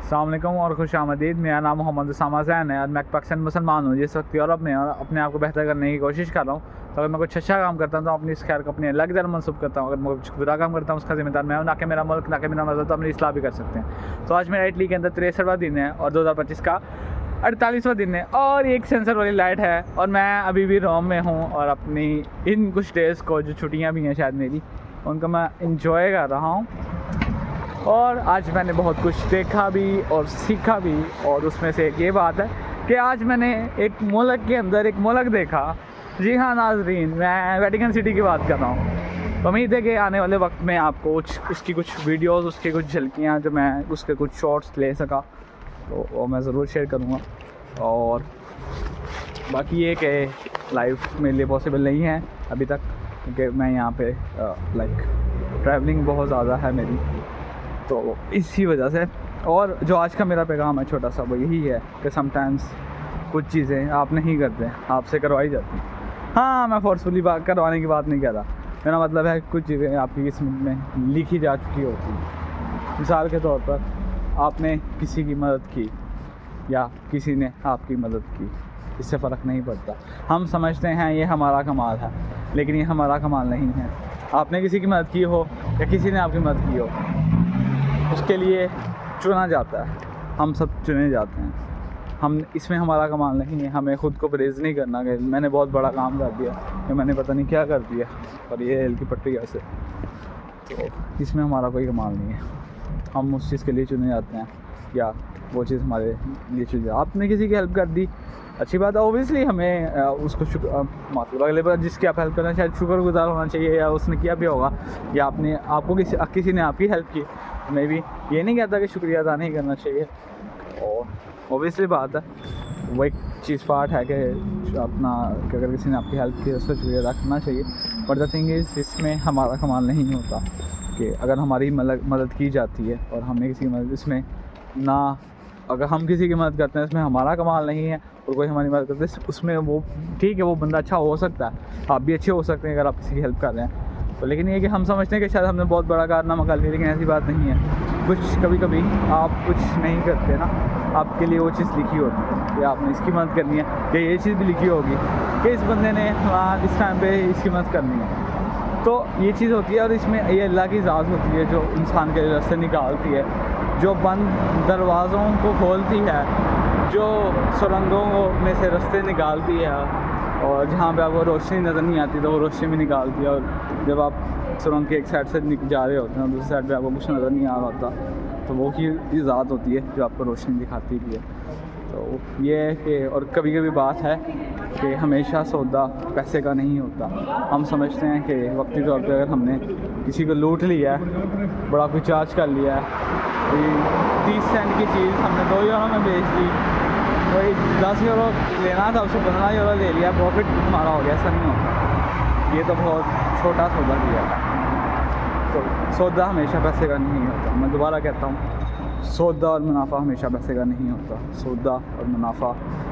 अस्सलाम वालेकुम और खुश आमदीद। मेरा नाम मोहम्मद उसामा ज़ैन है और मैं एक पाकिस्तानी मुसलमान हूँ जिस वक्त यूरोप में और अपने आप को बेहतर करने की कोशिश कर रहा हूँ। तो अगर मैं कुछ अच्छा काम करता हूँ तो अपनी इस खैर को अपनी अल्लाह की तरफ मंसूब करता हूँ। अगर मैं कुछ बुरा काम करता हूँ उसका जिम्मेदार मैं हूँ, ना कि मेरा मुल्क, ना कि मेरा मज़हब। तो अपनी इस्लाह भी कर सकते हैं। तो आज मेरा इटली के अंदर 63वां दिन है और 2025 का 48वां दिन है और एक सेंसर वाली लाइट है और मैं अभी भी रोम में हूँ और अपनी इन कुछ डेज़ को, जो छुट्टियाँ भी हैं शायद मेरी, उनको मैं इंजॉय कर रहा हूँ। और आज मैंने बहुत कुछ देखा भी और सीखा भी, और उसमें से एक ये बात है कि आज मैंने एक मुल्क के अंदर एक मुल्क देखा। जी हाँ नाज़रीन, मैं वेटिकन सिटी की बात कर रहा हूँ। तो उम्मीद है कि आने वाले वक्त में आपको उसकी कुछ वीडियोस, उसकी कुछ झलकियाँ, जो मैं उसके कुछ शॉट्स ले सका तो वो मैं ज़रूर शेयर करूँगा। और बाकी ये कि लाइफ मेरे लिए पॉसिबल नहीं है अभी तक, क्योंकि मैं यहाँ पे ट्रैवलिंग बहुत ज़्यादा है मेरी, तो इसी वजह से। और जो आज का मेरा पैगाम है छोटा सा, वो यही है कि समटाइम्स कुछ चीज़ें आप नहीं करते, आपसे करवाई जाती हैं। हाँ, मैं फोर्सफुली बात करवाने की बात नहीं कर रहा, मेरा मतलब है कुछ चीज़ें आपकी किस्मत में लिखी जा चुकी होती हैं। मिसाल के तौर पर आपने किसी की मदद की या किसी ने आपकी मदद की, इससे फ़र्क नहीं पड़ता। हम समझते हैं ये हमारा कमाल है, लेकिन ये हमारा कमाल नहीं है। आपने किसी की मदद की हो या किसी ने आपकी मदद की हो, उसके लिए चुना जाता है, हम सब चुने जाते हैं। हम इसमें हमारा कमाल नहीं है। हमें ख़ुद को प्रेज़ नहीं करना कि मैंने बहुत बड़ा काम कर दिया या मैंने पता नहीं क्या कर दिया और ये हेल की पट्टी ऐसे, तो इसमें हमारा कोई कमाल नहीं है। हम उस चीज़ के लिए चुने जाते हैं या वो चीज़ हमारे लिए चुनी जाए। आपने किसी की हेल्प कर दी, अच्छी बात है, ओबियसली हमें उसको मतलब अगले बार जिसकी आप हेल्प करना शायद शुक्रगुजार होना चाहिए, या उसने किया भी होगा या आपको किसी ने आपकी हेल्प की। मैं भी ये नहीं कहता कि शुक्रिया अदा नहीं करना चाहिए, और ओबियसली बात है वो एक चीज़ पार्ट है कि अगर किसी ने आपकी हेल्प की उसका शुक्रिया अदा करना चाहिए। बट द थिंग इज़, इसमें हमारा कमाल नहीं होता कि अगर हमारी मदद की जाती है और हमने किसी की मदद, इसमें ना अगर हम किसी की मदद करते हैं इसमें हमारा कमाल नहीं है, और कोई हमारी मदद करते है उसमें वो ठीक है, वो बंदा अच्छा हो सकता है, आप भी अच्छे हो सकते हैं अगर आप किसी की हेल्प कर रहे हैं तो। लेकिन ये कि हम समझते हैं कि शायद हमने बहुत बड़ा कारनामा कर लिया, लेकिन ऐसी बात नहीं है। कभी कभी आप कुछ नहीं करते ना, आपके लिए वो चीज़ लिखी होती है कि आपने इसकी मदद करनी है, या ये चीज़ भी लिखी होगी कि इस बंदे ने इस टाइम पे इसकी मदद करनी है। तो ये चीज़ होती है, और इसमें ये अल्लाह की ज़ात होती है जो इंसान के रास्ते निकालती है, जो बंद दरवाज़ों को खोलती है, जो सुरंगों में से रास्ते निकालती है, और जहाँ पे आपको रोशनी नज़र नहीं आती तो वो रोशनी भी निकालती है। और जब आप सुरंग के एक साइड से जा रहे होते हैं, दूसरी साइड पे आपको कुछ नज़र नहीं आ रहा होता, तो वो की ज़ात होती है जो आपको रोशनी दिखाती भी है। तो ये है कि, और कभी कभी बात है कि हमेशा सौदा पैसे का नहीं होता। हम समझते हैं कि वक्ती तौर पर अगर हमने किसी को लूट लिया है, बड़ा कुछ चार्ज कर लिया है, 30 सेंट की चीज़ हमने 2 यूरो में बेच दी, वही 10 यूरो लेना था उसको 15 यूरो ले लिया, प्रॉफिट हमारा हो गया। ऐसा नहीं होता, ये तो बहुत छोटा सौदा किया था। तो सौदा हमेशा पैसे का नहीं होता। मैं दोबारा कहता हूँ, सौदा और मुनाफा हमेशा पैसे का नहीं होता। सौदा और मुनाफा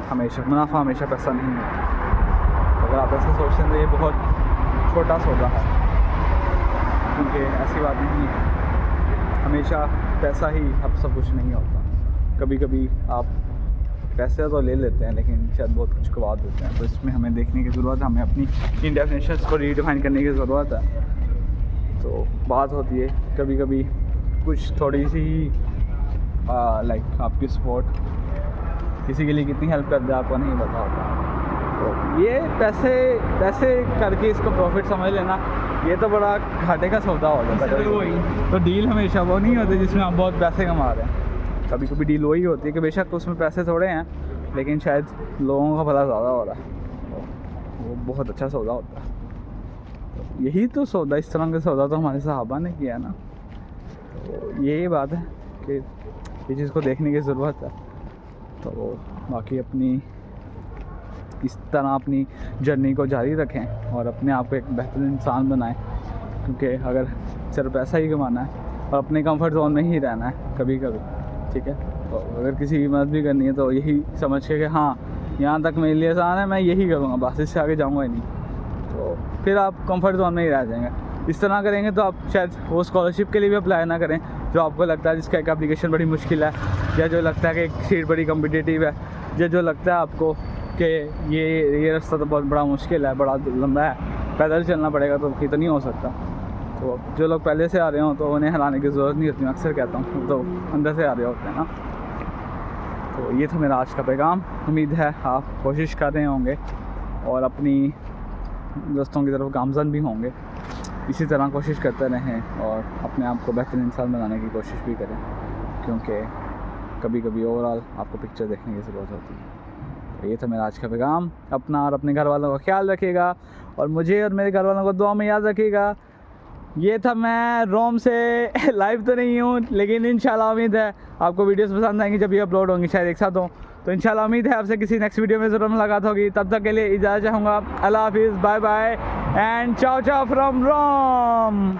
हमेशा पैसा नहीं होता। तो अगर आप ऐसे सोचते हैं तो ये बहुत छोटा सौदा है, क्योंकि ऐसी बात नहीं है, हमेशा पैसा ही अब सब कुछ नहीं होता। कभी कभी आप पैसे तो ले लेते हैं लेकिन शायद बहुत कुछ गवा देते हैं। तो इसमें हमें देखने की ज़रूरत है, हमें अपनी इन डेफिनेशंस को रीडिफाइन करने की ज़रूरत है। तो बात होती है कभी कभी कुछ थोड़ी सी आपकी सपोर्ट किसी के लिए कितनी हेल्प कर दे आपको नहीं पता होता। तो ये पैसे करके इसको प्रॉफिट समझ लेना, ये तो बड़ा घाटे का सौदा हो जाता है। तो डील हमेशा वो नहीं होती जिसमें आप बहुत पैसे कमा रहे हैं। कभी कभी डील वही होती है कि बेशक उसमें पैसे थोड़े हैं लेकिन शायद लोगों का भला ज़्यादा हो रहा है, वो बहुत अच्छा सौदा होता है। तो यही तो सौदा, इस तरह का सौदा तो हमारे सहाबा ने किया ना। तो यही बात है कि ये चीज़ को देखने की ज़रूरत है। तो बाकी इस तरह अपनी जर्नी को जारी रखें और अपने आप को एक बेहतरीन इंसान बनाएं, क्योंकि अगर सिर्फ पैसा ही कमाना है और अपने कंफर्ट जोन में ही रहना है कभी कभी, ठीक है, तो अगर किसी की मदद भी करनी है तो यही समझ के कि हाँ यहाँ तक मेरे लिए आसान है, मैं यही करूँगा, बस इससे आगे जाऊँगा ही नहीं, तो फिर आप कंफर्ट जोन में ही रह जाएंगे। इस तरह करेंगे तो आप शायद वो स्कॉलरशिप के लिए भी अप्लाई ना करें जो आपको लगता है जिसका एक एप्लीकेशन बड़ी मुश्किल है, या जो लगता है कि एक सीट बड़ी कम्पिटिटिव है, या जो लगता है आपको कि ये रास्ता तो बहुत बड़ा मुश्किल है, बड़ा लंबा है, पैदल चलना पड़ेगा तो ये तो नहीं हो सकता। तो जो लोग पहले से आ रहे हों तो उन्हें हराने की ज़रूरत नहीं होती, मैं अक्सर कहता हूँ, तो अंदर से आ रहे होते हैं ना। तो ये था मेरा आज का पैगाम। उम्मीद है आप कोशिश कर रहे होंगे और अपनी दोस्तों की तरफ गामज़न भी होंगे। इसी तरह कोशिश करते रहें और अपने आप को बेहतर इंसान बनाने की कोशिश भी करें, क्योंकि कभी कभी ओवरऑल आपको पिक्चर देखने की ज़रूरत होती है। तो ये था मेरा आज का पैगाम। अपना और अपने घर वालों का ख्याल रखिएगा और मुझे और मेरे घर वालों को दुआ में याद रखिएगा। ये था, मैं रोम से लाइव तो नहीं हूँ, लेकिन इंशाल्लाह उम्मीद है आपको वीडियोस पसंद आएंगी जब ये अपलोड होंगी, शायद एक साथ हों। तो इंशाल्लाह उम्मीद है आपसे किसी नेक्स्ट वीडियो में ज़रूर मुलाकात होगी। तब तक के लिए इजाज़त चाहूँगा। अल्लाह हाफिज़, बाय बाय एंड चाओ चाओ फ्रॉम रोम।